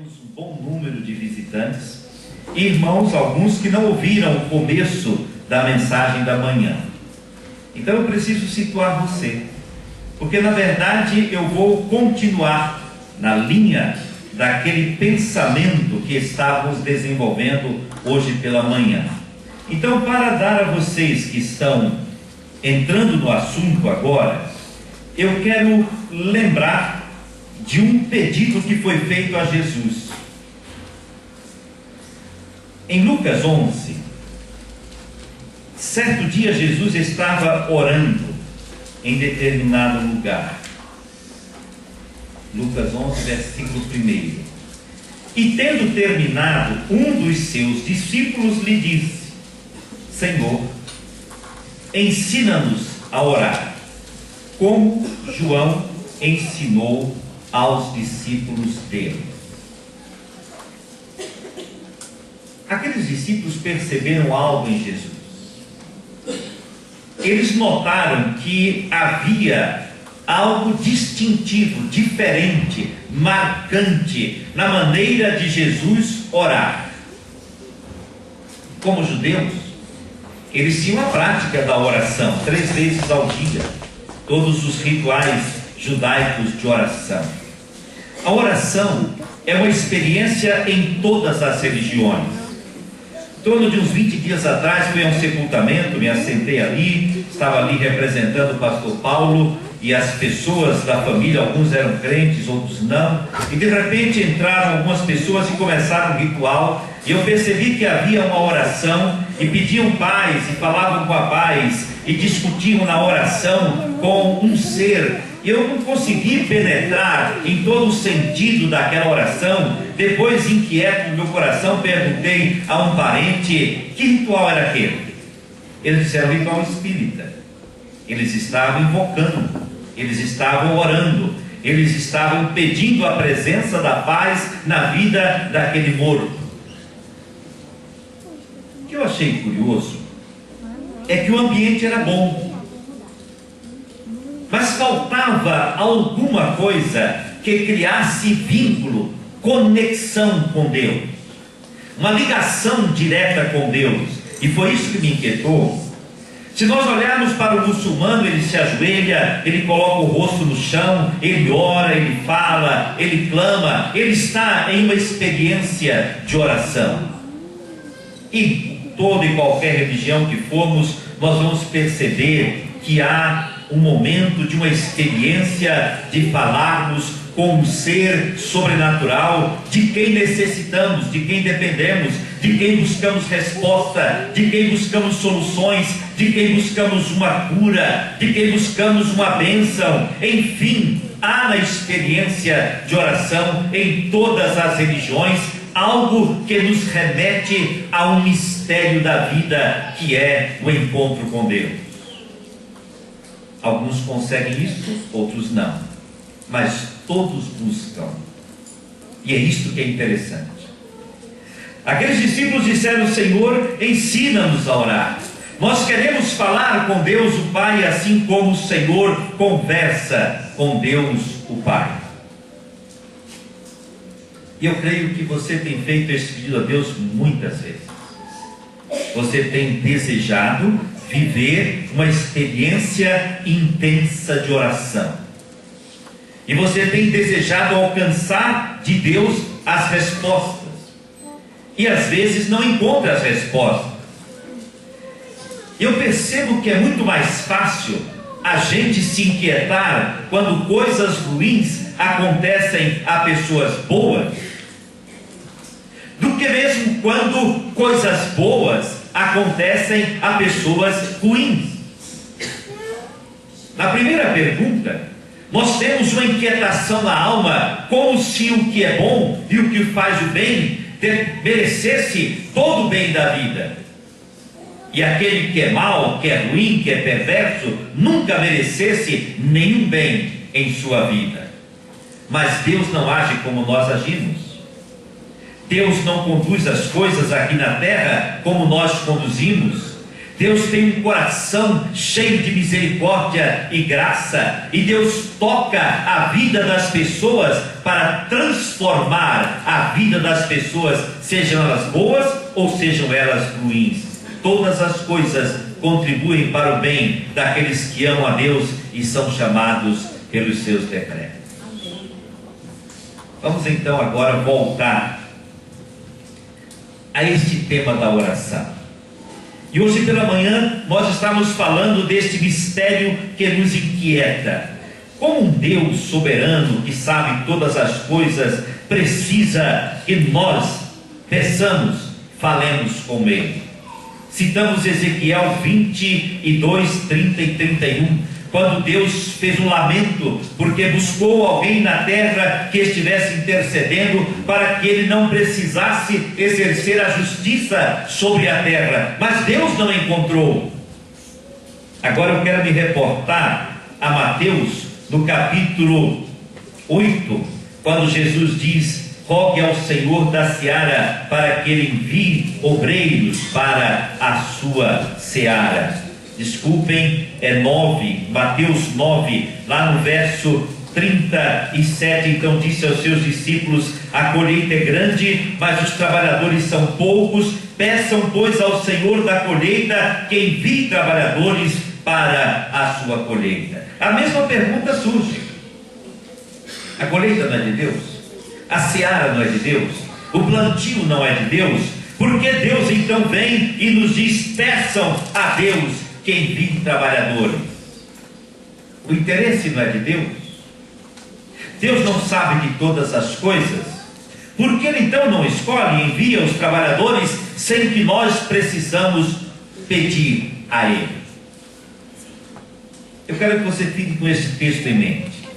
temos um bom número de visitantes, irmãos, alguns que não ouviram o começo da mensagem da manhã. Então eu preciso situar você, porque na verdade eu vou continuar na linha daquele pensamento que estávamos desenvolvendo hoje pela manhã. Então, para dar a vocês que estão entrando no assunto agora, eu quero lembrar de um pedido que foi feito a Jesus. Em Lucas 11, certo dia Jesus estava orando em determinado lugar. Lucas 11, versículo 1. E tendo terminado, um dos seus discípulos lhe disse: Senhor, ensina-nos a orar, como João ensinou aos discípulos dele. Aqueles discípulos perceberam algo em Jesus. Eles notaram que havia algo distintivo, diferente, marcante na maneira de Jesus orar. Como judeus, eles tinham a prática da oração 3 vezes ao dia, todos os rituais judaicos de oração. A oração é uma experiência em todas as religiões. Em torno de uns 20 dias atrás fui a um sepultamento, me assentei ali, estava ali representando o pastor Paulo e as pessoas da família, alguns eram crentes, outros não, e de repente entraram algumas pessoas e começaram um ritual, e eu percebi que havia uma oração, e pediam paz, e falavam com a paz, e discutiam na oração com um ser. Eu não consegui penetrar em todo o sentido daquela oração. Depois, inquieto no meu coração, perguntei a um parente: que ritual era aquele? Eles disseram: ritual espírita. Eles estavam invocando, eles estavam orando, eles estavam pedindo a presença da paz na vida daquele morto. O que eu achei curioso é que o ambiente era bom, mas faltava alguma coisa que criasse vínculo, conexão com Deus, uma ligação direta com Deus. E foi isso que me inquietou. Se nós olharmos para o muçulmano, ele se ajoelha, ele coloca o rosto no chão, ele ora, ele fala, ele clama, ele está em uma experiência de oração. E toda e qualquer religião que formos, nós vamos perceber que há um momento de uma experiência de falarmos com um ser sobrenatural, de quem necessitamos, de quem dependemos, de quem buscamos resposta, de quem buscamos soluções, de quem buscamos uma cura, de quem buscamos uma bênção. Enfim, há na experiência de oração em todas as religiões algo que nos remete a um mistério da vida, que é o encontro com Deus. Alguns conseguem isso, outros não, mas todos buscam, e é isso que é interessante. Aqueles discípulos disseram: Senhor, ensina-nos a orar. Nós queremos falar com Deus o Pai, assim como o Senhor conversa com Deus o Pai. E eu creio que você tem feito esse pedido a Deus muitas vezes. Você tem desejado viver uma experiência intensa de oração, e você tem desejado alcançar de Deus as respostas, e às vezes não encontra as respostas. Eu percebo que é muito mais fácil a gente se inquietar quando coisas ruins acontecem a pessoas boas, do que mesmo quando coisas boas acontecem a pessoas ruins. Na primeira pergunta, nós temos uma inquietação na alma, como se o que é bom e o que faz o bem merecesse todo o bem da vida, e aquele que é mau, que é ruim, que é perverso, nunca merecesse nenhum bem em sua vida. Mas Deus não age como nós agimos. Deus não conduz as coisas aqui na terra como nós conduzimos. Deus tem um coração cheio de misericórdia e graça, e Deus toca a vida das pessoas para transformar a vida das pessoas, sejam elas boas ou sejam elas ruins. Todas as coisas contribuem para o bem daqueles que amam a Deus e são chamados pelos seus decretos. Vamos então agora voltar a este tema da oração. E hoje pela manhã nós estamos falando deste mistério que nos inquieta. Como um Deus soberano que sabe todas as coisas precisa que nós peçamos, falemos com Ele. Citamos Ezequiel 22, 30 e 31. Quando Deus fez um lamento, porque buscou alguém na terra que estivesse intercedendo para que ele não precisasse exercer a justiça sobre a terra, mas Deus não encontrou. Agora eu quero me reportar a Mateus, no capítulo 8, quando Jesus diz: rogue ao Senhor da seara para que Ele envie obreiros para a sua seara. Desculpem, é 9, Mateus 9, lá no verso 37, então disse aos seus discípulos: a colheita é grande, mas os trabalhadores são poucos. Peçam, pois, ao Senhor da colheita que envie trabalhadores para a sua colheita. A mesma pergunta surge: a colheita não é de Deus? A seara não é de Deus? O plantio não é de Deus? Por que Deus então vem e nos diz: peçam a Deus que envie trabalhadores? O interesse não é de Deus? Deus não sabe de todas as coisas? Por que Ele então não escolhe e envia os trabalhadores sem que nós precisamos pedir a Ele? Eu quero que você fique com esse texto em mente,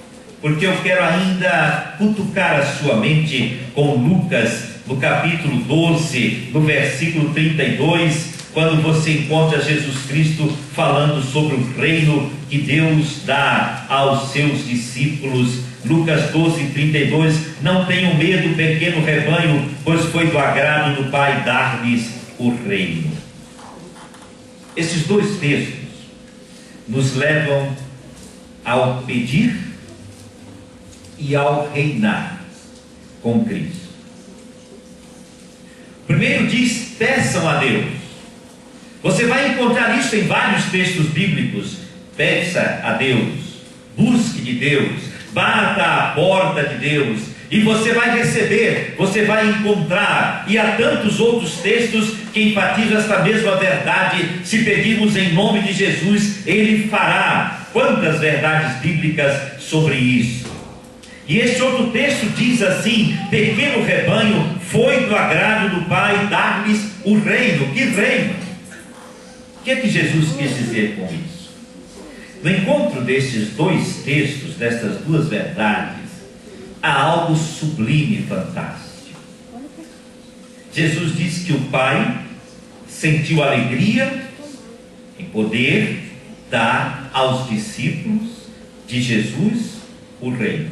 porque eu quero ainda cutucar a sua mente com Lucas, no capítulo 12, no versículo 32, quando você encontra Jesus Cristo falando sobre o reino que Deus dá aos seus discípulos. Lucas 12, 32, não tenham medo, pequeno rebanho, pois foi do agrado do Pai dar-lhes o reino. Esses dois textos nos levam ao pedir e ao reinar com Cristo. Primeiro diz: peçam a Deus. Você vai encontrar isso em vários textos bíblicos. Peça a Deus, busque de Deus, bata à porta de Deus, e você vai receber, você vai encontrar. E há tantos outros textos que enfatizam esta mesma verdade: se pedirmos em nome de Jesus, Ele fará. Quantas verdades bíblicas sobre isso! E este outro texto diz assim: pequeno rebanho, foi do agrado do Pai dar-lhes o reino. Que reino? O que é que Jesus quis dizer com isso? No encontro destes dois textos, destas duas verdades, há algo sublime e fantástico. Jesus diz que o Pai sentiu alegria em poder dar aos discípulos de Jesus o reino.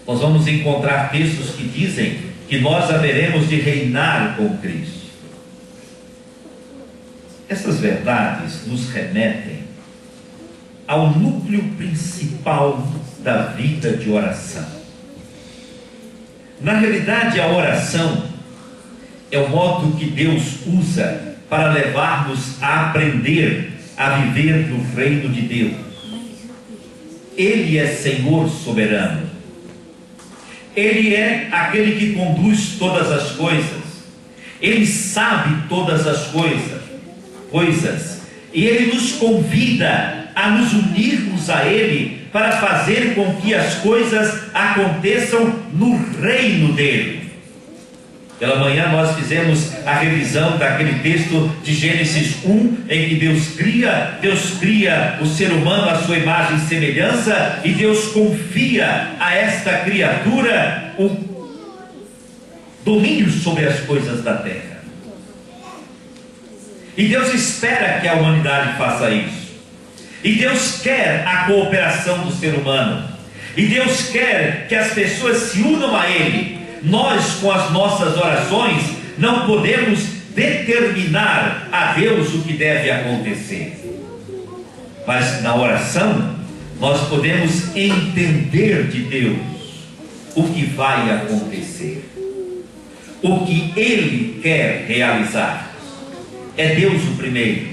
Nós vamos encontrar textos que dizem que nós haveremos de reinar com Cristo. Essas verdades nos remetem ao núcleo principal da vida de oração. Na realidade, a oração é o modo que Deus usa para levar-nos a aprender a viver no reino de Deus. Ele é Senhor soberano. Ele é aquele que conduz todas as coisas. Ele sabe todas as coisas. E Ele nos convida a nos unirmos a Ele para fazer com que as coisas aconteçam no reino dEle. Pela manhã nós fizemos a revisão daquele texto de Gênesis 1, em que Deus cria o ser humano à sua imagem e semelhança, e Deus confia a esta criatura o domínio sobre as coisas da terra. E Deus espera que a humanidade faça isso. E Deus quer a cooperação do ser humano. E Deus quer que as pessoas se unam a Ele. Nós, com as nossas orações, não podemos determinar a Deus o que deve acontecer. Mas na oração, nós podemos entender de Deus o que vai acontecer, o que Ele quer realizar. É Deus o primeiro,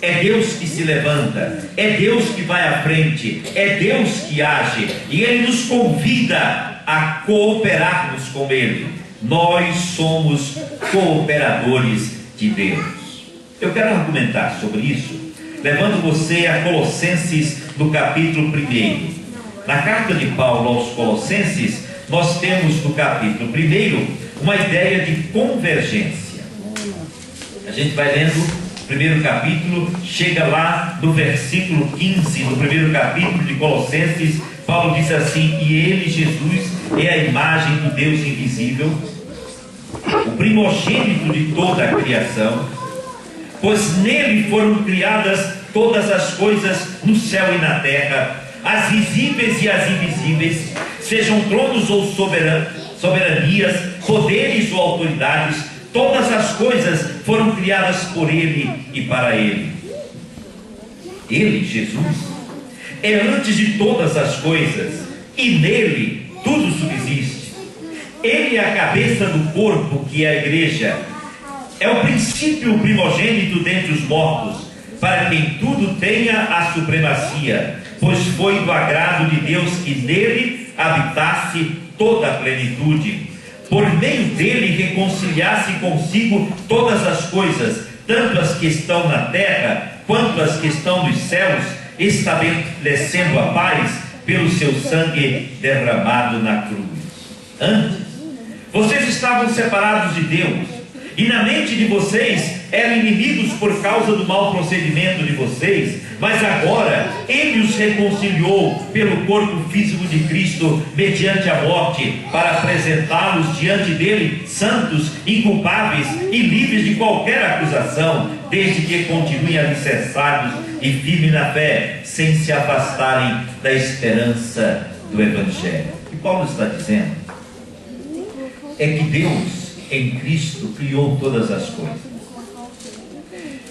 é Deus que se levanta, é Deus que vai à frente, é Deus que age, e Ele nos convida a cooperarmos com Ele. Nós somos cooperadores de Deus. Eu quero argumentar sobre isso, levando você a Colossenses, no capítulo 1. Na carta de Paulo aos Colossenses, nós temos no capítulo 1 uma ideia de convergência. A gente vai lendo o primeiro capítulo, chega lá no versículo 15, no primeiro capítulo de Colossenses, Paulo diz assim: e Ele, Jesus, é a imagem do Deus invisível, o primogênito de toda a criação, pois nele foram criadas todas as coisas no céu e na terra, as visíveis e as invisíveis, sejam tronos ou soberanias, poderes ou autoridades, todas as coisas foram criadas por Ele e para Ele. Ele, Jesus, é antes de todas as coisas, e nele tudo subsiste. Ele é a cabeça do corpo, que é a igreja. É o princípio primogênito dentre os mortos, para quem tudo tenha a supremacia, pois foi do agrado de Deus que nele habitasse toda a plenitude, por meio dele reconciliasse consigo todas as coisas, tanto as que estão na terra, quanto as que estão nos céus, estabelecendo a paz pelo seu sangue derramado na cruz. Antes, vocês estavam separados de Deus, e na mente de vocês eram inimigos por causa do mau procedimento de vocês, mas agora Ele os reconciliou pelo corpo físico de Cristo, mediante a morte, para apresentá-los diante dele santos, inculpáveis e livres de qualquer acusação, desde que continuem alicerçados e firmes na fé, sem se afastarem da esperança do Evangelho. O que Paulo está dizendo é que Deus em Cristo criou todas as coisas.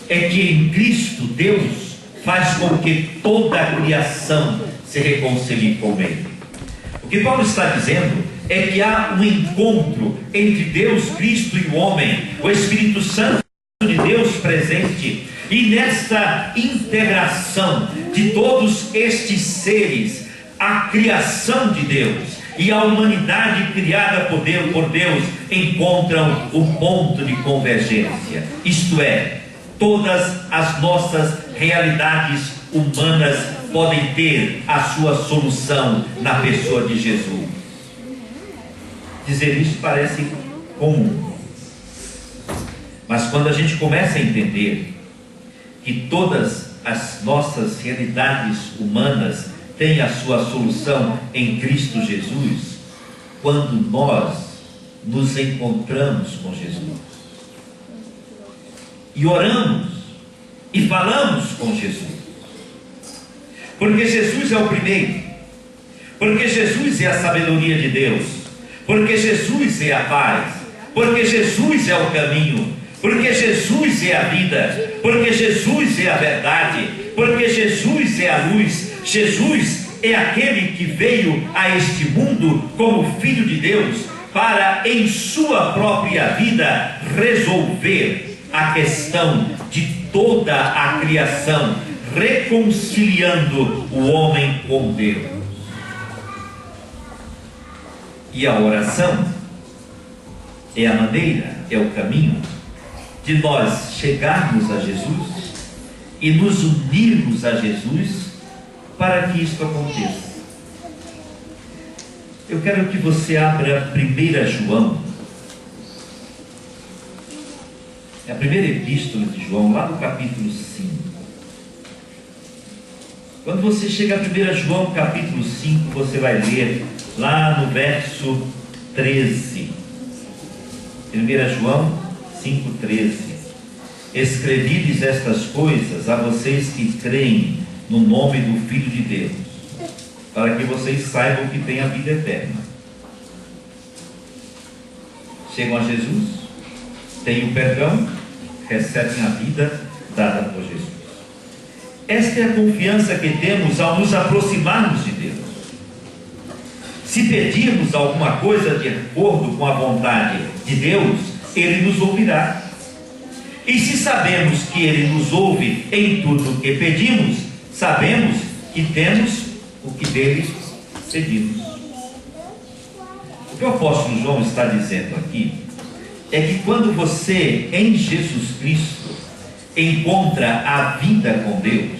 É que em Cristo Deus faz com que toda a criação se reconcilie com Ele. O que Paulo está dizendo é que há um encontro entre Deus, Cristo e o homem, o Espírito Santo de Deus presente, e nesta integração de todos estes seres, a criação de Deus e a humanidade criada por Deus encontram o ponto de convergência. Isto é, todas as nossas realidades humanas podem ter a sua solução na pessoa de Jesus. Dizer isso parece comum, mas quando a gente começa a entender que todas as nossas realidades humanas têm a sua solução em Cristo Jesus, quando nós nos encontramos com Jesus e oramos e falamos com Jesus, porque Jesus é o primeiro, porque Jesus é a sabedoria de Deus, porque Jesus é a paz, porque Jesus é o caminho, porque Jesus é a vida, porque Jesus é a verdade, porque Jesus é a luz. Jesus é aquele que veio a este mundo como Filho de Deus para, em sua própria vida, resolver a questão de toda a criação, reconciliando o homem com Deus. E a oração é a maneira, é o caminho de nós chegarmos a Jesus e nos unirmos a Jesus para que isto aconteça. Eu quero que você abra 1 João, a primeira epístola de João, lá no capítulo 5. Quando você chega a 1 João capítulo 5, você vai ler lá no verso 13. 1 João 5,13. Escrevi-lhes estas coisas a vocês que creem no nome do Filho de Deus, para que vocês saibam que têm a vida eterna. Chegam a Jesus, têm o perdão, recebem a vida dada por Jesus. Esta é a confiança que temos ao nos aproximarmos de Deus. Se pedirmos alguma coisa de acordo com a vontade de Deus, Ele nos ouvirá. E se sabemos que Ele nos ouve em tudo o que pedimos, sabemos que temos o que dele pedimos. O que o apóstolo João está dizendo aqui é que quando você, em Jesus Cristo, encontra a vida com Deus,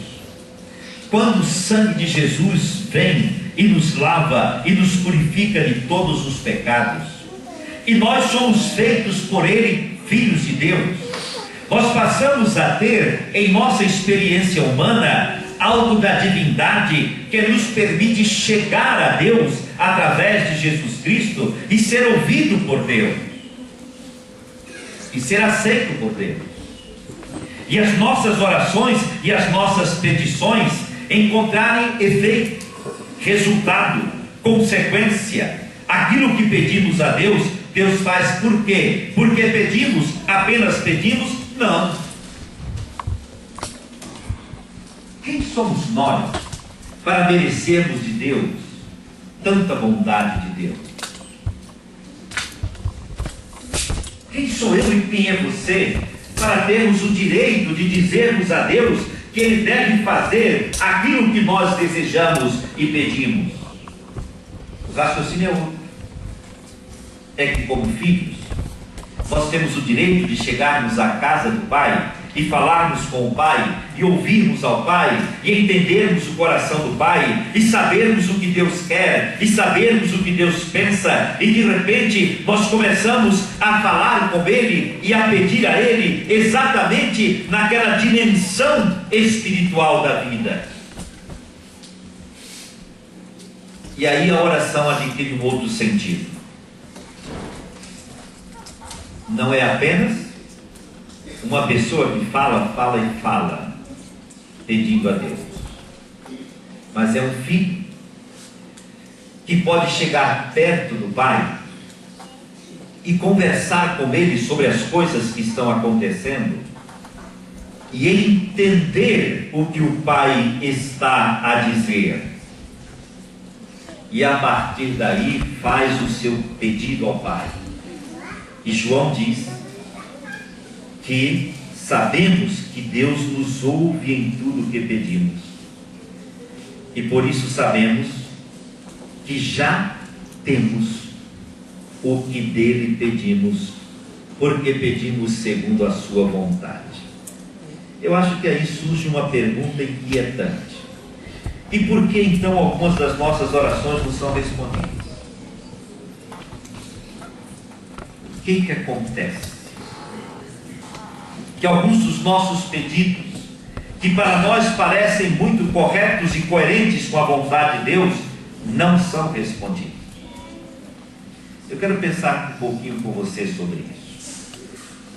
quando o sangue de Jesus vem e nos lava e nos purifica de todos os pecados, e nós somos feitos por Ele filhos de Deus, nós passamos a ter em nossa experiência humana algo da divindade que nos permite chegar a Deus através de Jesus Cristo e ser ouvido por Deus e ser aceito por Deus, e as nossas orações e as nossas petições encontrarem efeito, resultado, consequência. Aquilo que pedimos a Deus, Deus faz. Por quê? Porque pedimos, apenas pedimos? Não. Quem somos nós para merecermos de Deus tanta bondade de Deus? Quem sou eu e quem é você para termos o direito de dizermos a Deus que Ele deve fazer aquilo que nós desejamos e pedimos? O raciocínio é outro. É que, como filhos, nós temos o direito de chegarmos à casa do Pai e falarmos com o Pai, e ouvirmos ao Pai, e entendermos o coração do Pai, e sabermos o que Deus quer, e sabermos o que Deus pensa, e de repente nós começamos a falar com Ele e a pedir a Ele exatamente naquela dimensão espiritual da vida. E aí a oração adquire um outro sentido. Não é apenas uma pessoa que fala e fala, pedindo a Deus, mas é um filho que pode chegar perto do Pai e conversar com Ele sobre as coisas que estão acontecendo e entender o que o Pai está a dizer, e a partir daí faz o seu pedido ao Pai. E João diz que sabemos que Deus nos ouve em tudo o que pedimos, e por isso sabemos que já temos o que dele pedimos, porque pedimos segundo a sua vontade. Eu acho que aí surge uma pergunta inquietante: e por que então algumas das nossas orações não são respondidas? O que acontece? Que alguns dos nossos pedidos, que para nós parecem muito corretos e coerentes com a vontade de Deus, não são respondidos. Eu quero pensar um pouquinho com você sobre isso.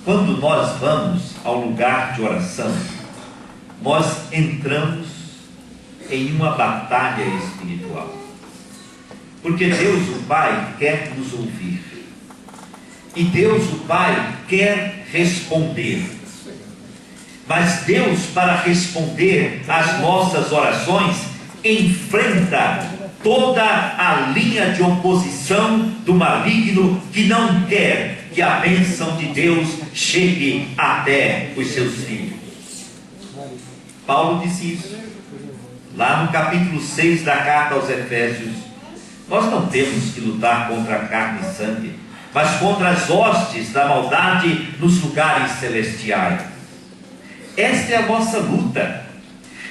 Quando nós vamos ao lugar de oração, nós entramos em uma batalha espiritual, porque Deus o Pai quer nos ouvir, e Deus o Pai quer responder. Mas Deus, para responder às nossas orações, enfrenta toda a linha de oposição do maligno, que não quer que a bênção de Deus chegue até os seus filhos. Paulo disse isso lá no capítulo 6 da carta aos Efésios. Nós não temos que lutar contra a carne e sangue, mas contra as hostes da maldade nos lugares celestiais. Esta é a nossa luta.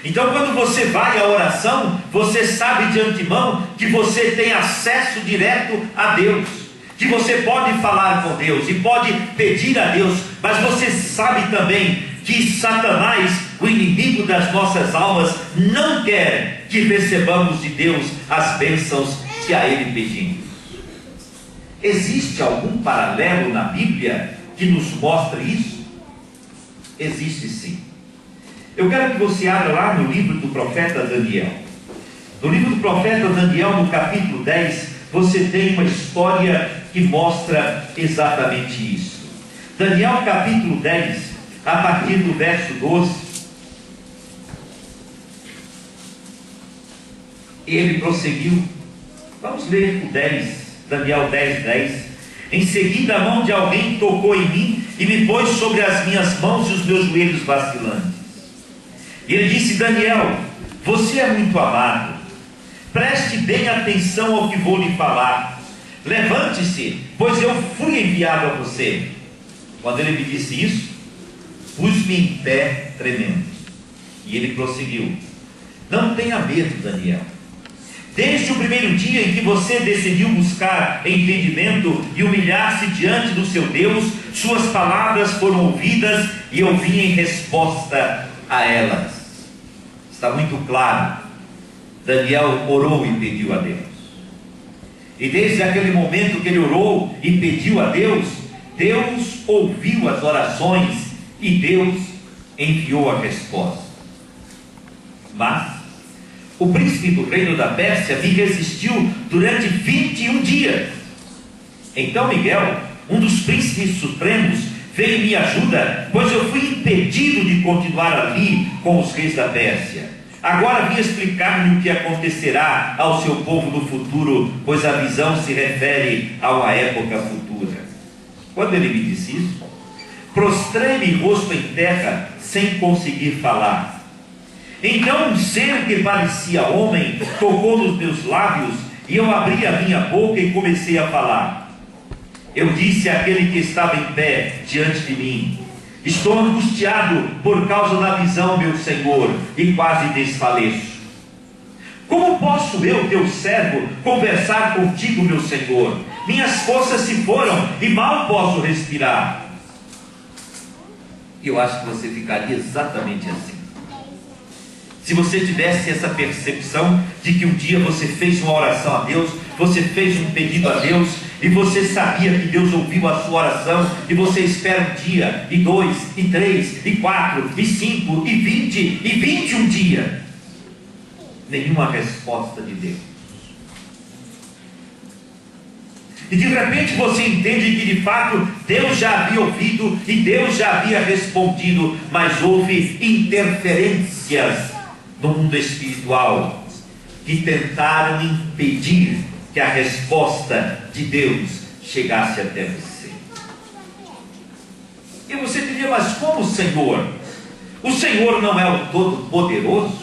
Então, quando você vai à oração, você sabe de antemão que você tem acesso direto a Deus, que você pode falar com Deus e pode pedir a Deus, mas você sabe também que Satanás, o inimigo das nossas almas, não quer que recebamos de Deus as bênçãos que a Ele pedimos. Existe algum paralelo na Bíblia que nos mostre isso? Existe sim. Eu quero que você abra lá no livro do profeta Daniel. No livro do profeta Daniel, no capítulo 10, você tem uma história que mostra exatamente isso. Daniel capítulo 10, a partir do verso 12, ele prosseguiu. Vamos ler o 10, Daniel 10, 10. Em seguida, a mão de alguém tocou em mim e me pôs sobre as minhas mãos e os meus joelhos vacilantes. E ele disse: Daniel, você é muito amado. Preste bem atenção ao que vou lhe falar. Levante-se, pois eu fui enviado a você. Quando ele me disse isso, pus-me em pé tremendo. E ele prosseguiu: não tenha medo, Daniel. Desde o primeiro dia em que você decidiu buscar entendimento e humilhar-se diante do seu Deus, suas palavras foram ouvidas e eu vim em resposta a elas. Está muito claro. Daniel orou e pediu a Deus. E desde aquele momento que ele orou e pediu a Deus, Deus ouviu as orações e Deus enviou a resposta. Mas o príncipe do reino da Pérsia me resistiu durante 21 dias. Então Miguel, um dos príncipes supremos, veio em minha ajuda, pois eu fui impedido de continuar ali com os reis da Pérsia. Agora vim explicar-lhe o que acontecerá ao seu povo no futuro, pois a visão se refere a uma época futura. Quando ele me disse isso, prostrei-me rosto em terra, sem conseguir falar. Então um ser que parecia homem tocou nos meus lábios, e eu abri a minha boca e comecei a falar. Eu disse àquele que estava em pé diante de mim: estou angustiado por causa da visão, meu Senhor, e quase desfaleço. Como posso eu, teu servo, conversar contigo, meu Senhor? Minhas forças se foram e mal posso respirar. Eu acho que você ficaria exatamente assim. Se você tivesse essa percepção de que um dia você fez uma oração a Deus, você fez um pedido a Deus, e você sabia que Deus ouviu a sua oração, e você espera um dia, e 2, e 3, e 4, e 5, e 20, e 21 dias, nenhuma resposta de Deus. E de repente você entende que de fato Deus já havia ouvido e Deus já havia respondido, mas houve interferências no mundo espiritual que tentaram impedir que a resposta de Deus chegasse até você. E você diria: mas como, Senhor? O Senhor não é o Todo-Poderoso?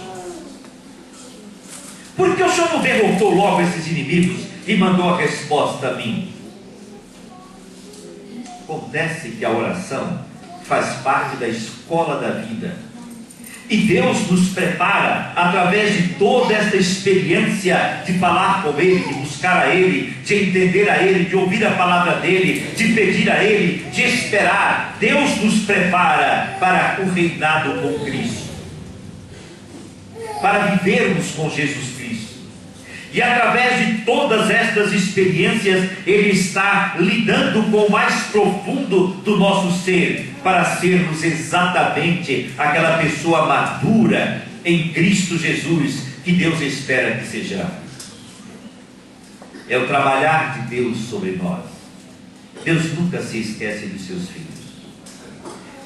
Por que o Senhor não derrotou logo esses inimigos e mandou a resposta a mim? Acontece que a oração faz parte da escola da vida. E Deus nos prepara, através de toda esta experiência de falar com Ele, de buscar a Ele, de entender a Ele, de ouvir a palavra dEle, de pedir a Ele, de esperar. Deus nos prepara para o reinado com Cristo, para vivermos com Jesus Cristo. E através de todas estas experiências, Ele está lidando com o mais profundo do nosso ser, para sermos exatamente aquela pessoa madura em Cristo Jesus que Deus espera que sejamos. É o trabalhar de Deus sobre nós. Deus nunca se esquece dos seus filhos.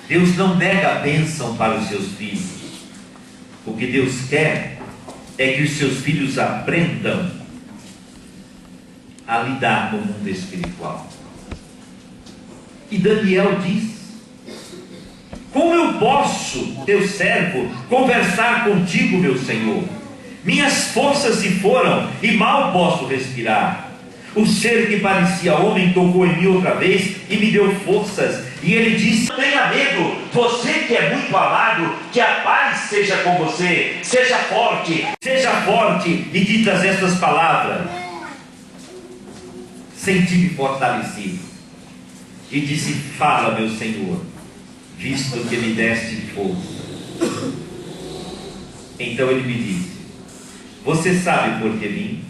Deus não nega a bênção para os seus filhos. O que Deus quer é que os seus filhos aprendam a lidar com o mundo espiritual. E Daniel diz: como eu posso, teu servo, conversar contigo, meu Senhor? Minhas forças se foram e mal posso respirar. O ser que parecia homem tocou em mim outra vez e me deu forças. E ele disse: não tenha medo, você que é muito amado, que a paz seja com você. Seja forte, e ditas estas palavras. Senti-me fortalecido. E disse: fala, meu Senhor, visto que me deste força. Então ele me disse: você sabe por que vim?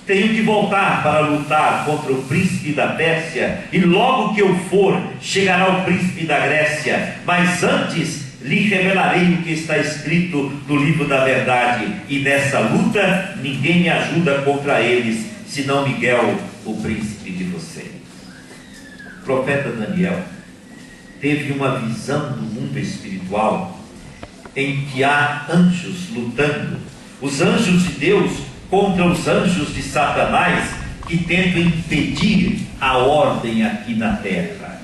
Tenho que voltar para lutar contra o príncipe da Pérsia, e logo que eu for, chegará o príncipe da Grécia. Mas antes lhe revelarei o que está escrito no livro da verdade, e nessa luta ninguém me ajuda contra eles, senão Miguel, o príncipe de vocês. O profeta Daniel teve uma visão do mundo espiritual em que há anjos lutando, os anjos de Deus contra os anjos de Satanás, que tentam impedir a ordem aqui na terra.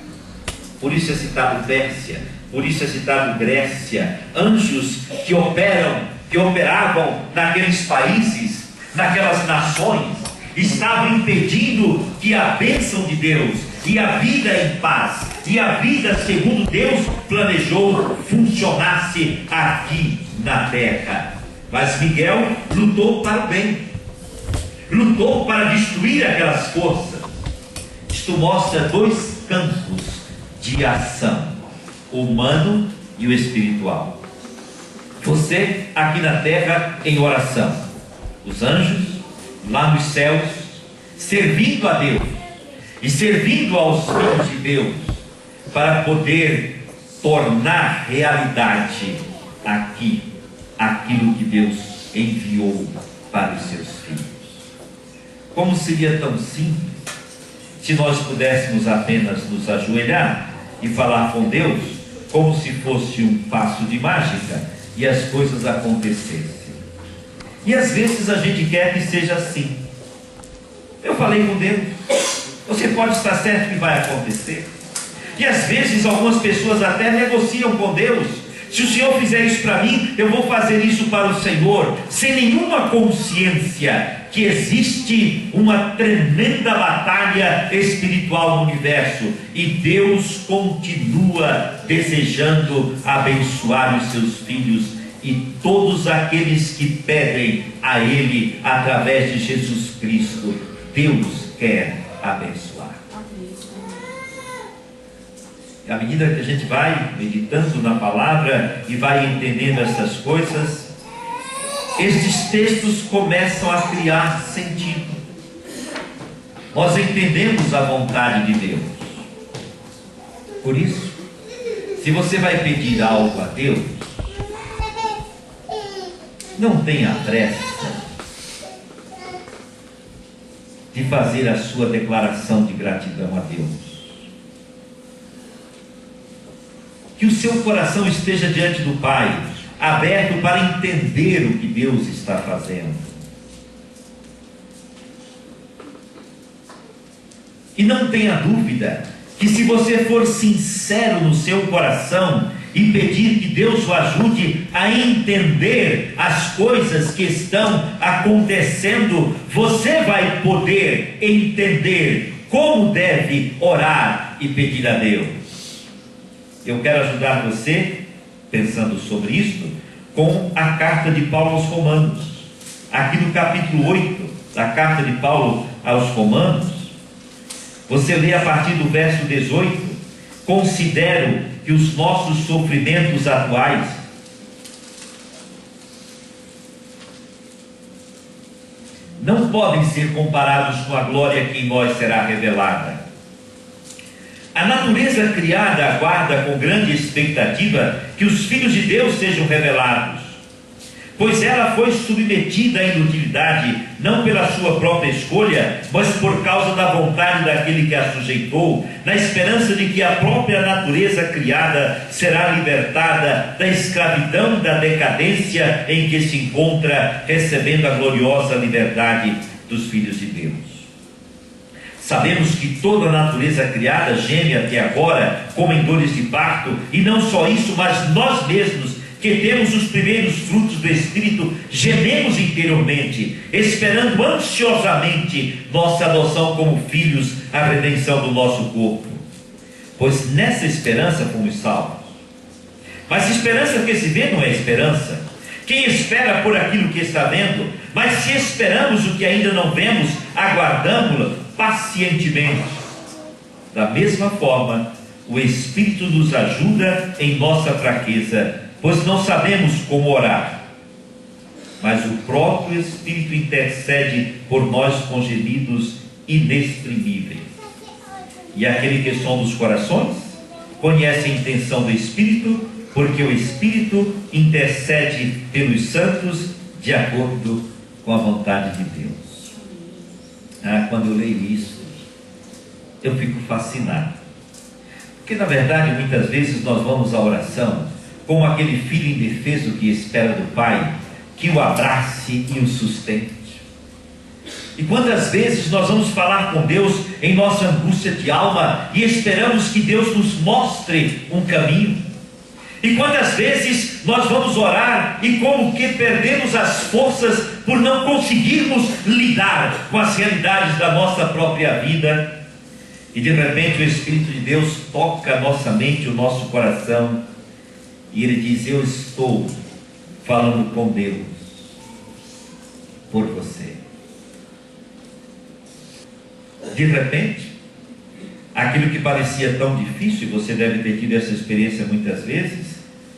Por isso é citado Pérsia, por isso é citado Grécia, anjos que operavam naqueles países, naquelas nações, estavam impedindo que a bênção de Deus e a vida em paz e a vida segundo Deus planejou funcionasse aqui na terra. Mas Miguel lutou para o bem, lutou para destruir aquelas forças. Isto mostra dois campos de ação, o humano e o espiritual. Você aqui na terra em oração, os anjos lá nos céus servindo a Deus e servindo aos filhos de Deus para poder tornar realidade aqui aquilo que Deus enviou para os seus filhos. Como seria tão simples se nós pudéssemos apenas nos ajoelhar e falar com Deus como se fosse um passo de mágica e as coisas acontecessem. E às vezes a gente quer que seja assim. Eu falei com Deus, você pode estar certo que vai acontecer. E às vezes algumas pessoas até negociam com Deus: se o Senhor fizer isso para mim, eu vou fazer isso para o Senhor, sem nenhuma consciência que existe uma tremenda batalha espiritual no universo, e Deus continua desejando abençoar os seus filhos e todos aqueles que pedem a Ele através de Jesus Cristo. Deus quer abençoar. À medida que a gente vai meditando na palavra e vai entendendo essas coisas, estes textos começam a criar sentido. Nós entendemos a vontade de Deus. Por isso, se você vai pedir algo a Deus, não tenha pressa de fazer a sua declaração de gratidão a Deus. Que o seu coração esteja diante do Pai, aberto para entender o que Deus está fazendo. E não tenha dúvida que se você for sincero no seu coração e pedir que Deus o ajude a entender as coisas que estão acontecendo, você vai poder entender como deve orar e pedir a Deus. Eu quero ajudar você, pensando sobre isso, com a carta de Paulo aos Romanos. Aqui no capítulo 8 da carta de Paulo aos Romanos, você lê a partir do verso 18: considero que os nossos sofrimentos atuais não podem ser comparados com a glória que em nós será revelada. A natureza criada aguarda com grande expectativa que os filhos de Deus sejam revelados, pois ela foi submetida à inutilidade, não pela sua própria escolha, mas por causa da vontade daquele que a sujeitou, na esperança de que a própria natureza criada será libertada da escravidão, da decadência em que se encontra, recebendo a gloriosa liberdade dos filhos de Deus. Sabemos que toda a natureza criada geme até agora, como em dores de parto, e não só isso, mas nós mesmos, que temos os primeiros frutos do Espírito, gememos interiormente, esperando ansiosamente nossa adoção como filhos, a redenção do nosso corpo. Pois nessa esperança fomos salvos. Mas esperança que se vê não é esperança. Quem espera por aquilo que está vendo? Mas se esperamos o que ainda não vemos, aguardamos-lo pacientemente. Da mesma forma, o Espírito nos ajuda em nossa fraqueza, pois não sabemos como orar, mas o próprio Espírito intercede por nós com gemidos inexprimíveis. E aquele que sonda os corações conhece a intenção do Espírito, porque o Espírito intercede pelos santos de acordo com a vontade de Deus. Quando eu leio isso, eu fico fascinado. Porque na verdade muitas vezes nós vamos à oração como aquele filho indefeso que espera do pai que o abrace e o sustente. E quantas vezes nós vamos falar com Deus em nossa angústia de alma e esperamos que Deus nos mostre um caminho. E quantas vezes nós vamos orar e como que perdemos as forças por não conseguirmos lidar com as realidades da nossa própria vida. E de repente o Espírito de Deus toca a nossa mente, o nosso coração, e Ele diz: eu estou falando com Deus por você. De repente, aquilo que parecia tão difícil, você deve ter tido essa experiência muitas vezes,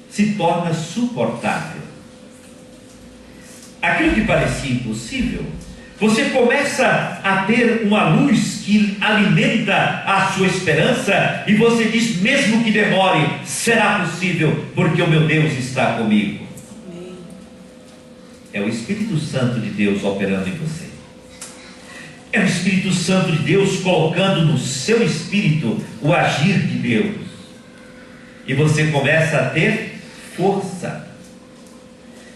se torna suportável. Aquilo que parecia impossível, você começa a ter uma luz que alimenta a sua esperança, e você diz: mesmo que demore, será possível, porque o meu Deus está comigo. É o Espírito Santo de Deus operando em você. É o Espírito Santo de Deus colocando no seu espírito o agir de Deus. E você começa a ter força.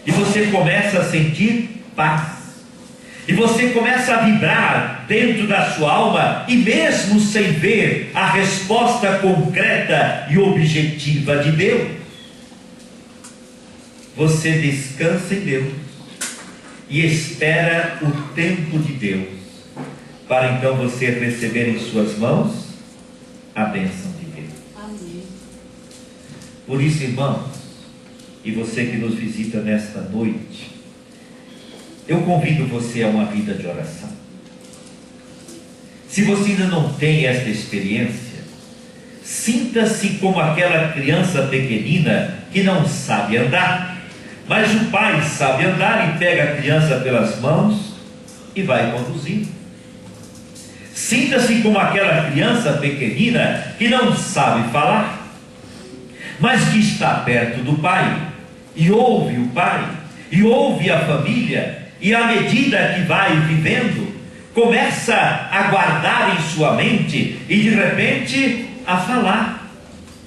E você começa a sentir paz. E você começa a vibrar dentro da sua alma, e mesmo sem ver a resposta concreta e objetiva de Deus, você descansa em Deus e espera o tempo de Deus, para então você receber em suas mãos a bênção de Deus. Amém. Por isso, irmãos, e você que nos visita nesta noite, eu convido você a uma vida de oração. Se você ainda não tem esta experiência, sinta-se como aquela criança pequenina que não sabe andar, mas o pai sabe andar e pega a criança pelas mãos e vai conduzindo. Sinta-se como aquela criança pequenina que não sabe falar, mas que está perto do pai, e ouve o pai, e ouve a família, e à medida que vai vivendo, começa a guardar em sua mente, e de repente a falar,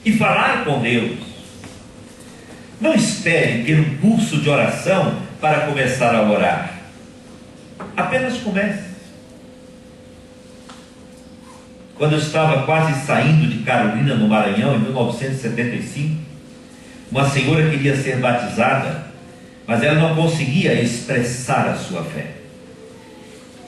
e falar com Deus. Não espere ter um curso de oração para começar a orar. Apenas comece. Quando eu estava quase saindo de Carolina, no Maranhão, em 1975, uma senhora queria ser batizada, mas ela não conseguia expressar a sua fé.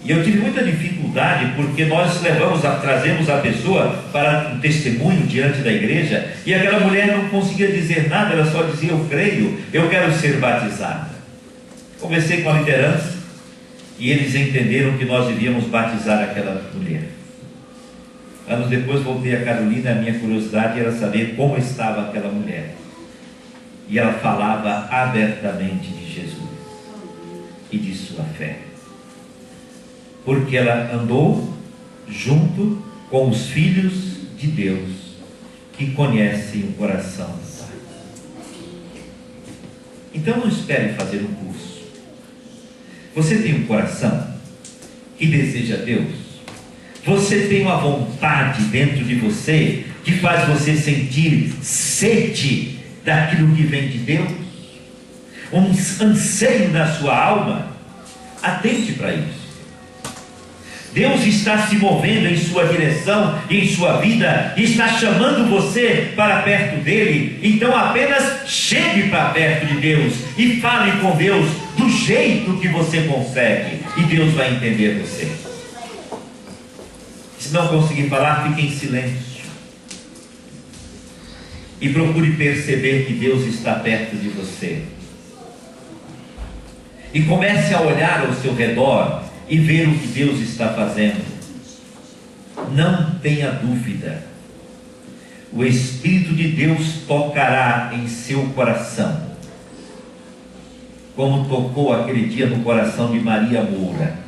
E eu tive muita dificuldade, porque nós trazemos a pessoa para um testemunho diante da igreja, e aquela mulher não conseguia dizer nada, ela só dizia: eu creio, eu quero ser batizada. Conversei com a liderança, e eles entenderam que nós devíamos batizar aquela mulher. Anos depois voltei a Carolina, a minha curiosidade era saber como estava aquela mulher. E ela falava abertamente de Jesus e de sua fé, porque ela andou junto com os filhos de Deus que conhecem o coração do Pai. Então não espere fazer um curso. Você tem um coração que deseja Deus? Você tem uma vontade dentro de você que faz você sentir sede daquilo que vem de Deus? Um anseio na sua alma? Atente para isso. Deus está se movendo em sua direção e em sua vida, e está chamando você para perto dele. Então apenas chegue para perto de Deus e fale com Deus do jeito que você consegue, e Deus vai entender você. Se não conseguir falar, fique em silêncio e procure perceber que Deus está perto de você. E comece a olhar ao seu redor e ver o que Deus está fazendo. Não tenha dúvida, o Espírito de Deus tocará em seu coração, como tocou aquele dia no coração de Maria Moura.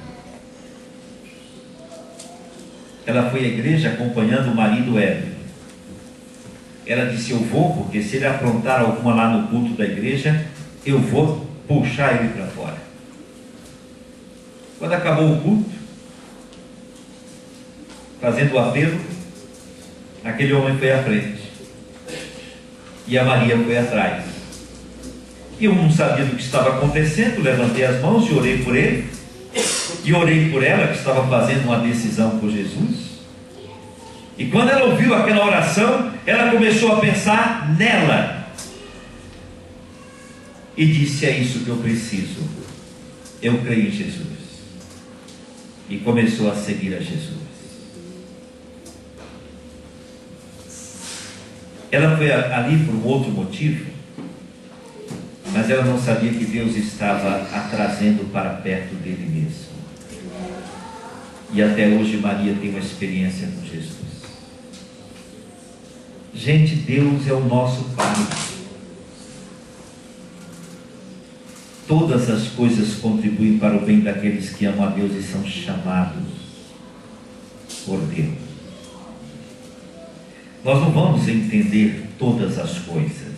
Ela foi à igreja acompanhando o marido Hélio. Ela disse: eu vou, porque se ele aprontar alguma lá no culto da igreja, eu vou puxar ele para fora. Quando acabou o culto, fazendo o apelo, Aquele homem foi à frente e a Maria foi atrás. Eu não sabia do que estava acontecendo, levantei as mãos e orei por ele, e orei por ela, que estava fazendo uma decisão por Jesus. E quando ela ouviu aquela oração, ela começou a pensar nela e disse: é isso que eu preciso, eu creio em Jesus. E começou a seguir a Jesus. Ela foi ali por um outro motivo, mas ela não sabia que Deus estava a trazendo para perto dele mesmo. E até hoje Maria tem uma experiência com Jesus. Gente, Deus é o nosso Pai. Todas as coisas contribuem para o bem daqueles que amam a Deus e são chamados por Deus. Nós não vamos entender todas as coisas,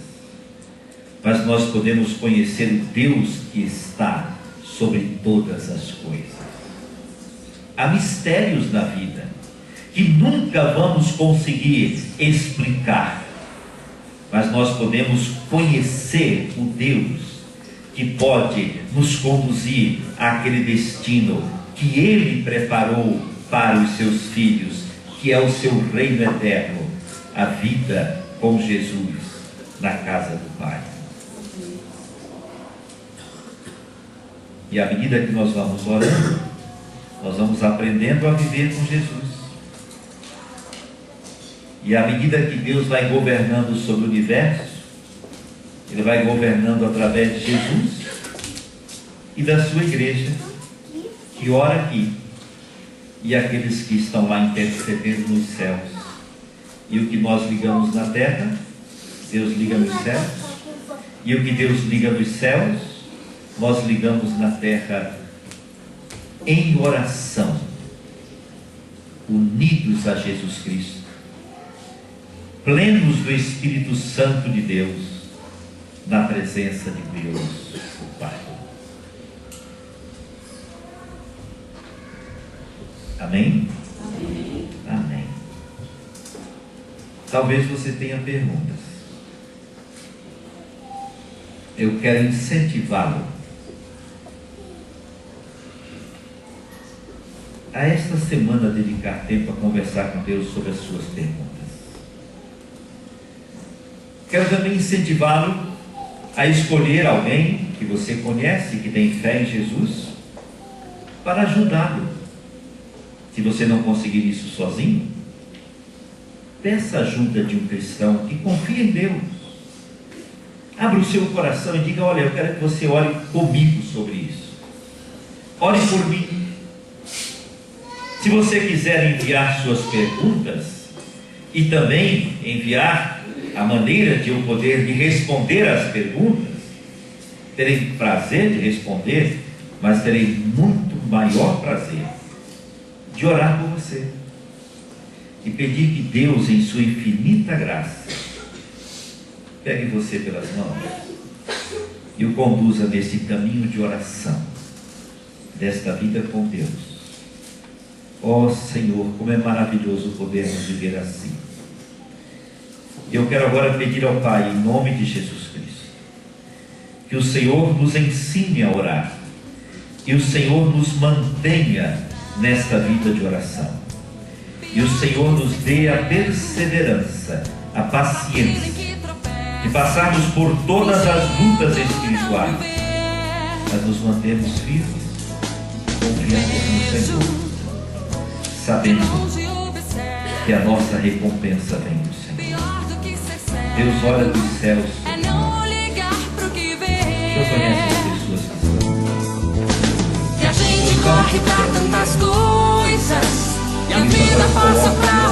mas nós podemos conhecer o Deus que está sobre todas as coisas. Há mistérios na vida que nunca vamos conseguir explicar, mas nós podemos conhecer o Deus que pode nos conduzir àquele destino que Ele preparou para os seus filhos, que é o seu reino eterno, a vida com Jesus na casa do Pai. E à medida que nós vamos orando, nós vamos aprendendo a viver com Jesus. E à medida que Deus vai governando sobre o universo, Ele vai governando através de Jesus e da sua igreja, que ora aqui, e aqueles que estão lá intercedendo nos céus. E o que nós ligamos na terra, Deus liga nos céus, e o que Deus liga nos céus, nós ligamos na terra em oração, unidos a Jesus Cristo, plenos do Espírito Santo de Deus, na presença de Deus, o Pai. Amém? Amém. Amém. Talvez você tenha perguntas. Eu quero incentivá-lo a esta semana dedicar tempo a conversar com Deus sobre as suas perguntas. Quero também incentivá-lo a escolher alguém que você conhece, que tem fé em Jesus, para ajudá-lo. Se você não conseguir isso sozinho, peça ajuda de um cristão que confia em Deus. Abra o seu coração e diga: olha, eu quero que você ore comigo sobre isso. Ore por mim. Se você quiser enviar suas perguntas e também enviar a maneira de eu poder lhe responder às perguntas, terei prazer de responder, mas terei muito maior prazer de orar por você e pedir que Deus, em sua infinita graça, pegue você pelas mãos e o conduza nesse caminho de oração desta vida com Deus. Ó Senhor, como é maravilhoso podermos viver assim. Eu quero agora pedir ao Pai, em nome de Jesus Cristo, que o Senhor nos ensine a orar, que o Senhor nos mantenha nesta vida de oração, e o Senhor nos dê a perseverança, a paciência de passarmos por todas as lutas espirituais, mas nos mantermos firmes, confiantes no Senhor, sabendo que a nossa recompensa vem do Senhor. Deus olha dos céus. Eu conheço as pessoas que estão. Que a gente corre pra tantas coisas e a vida passa pra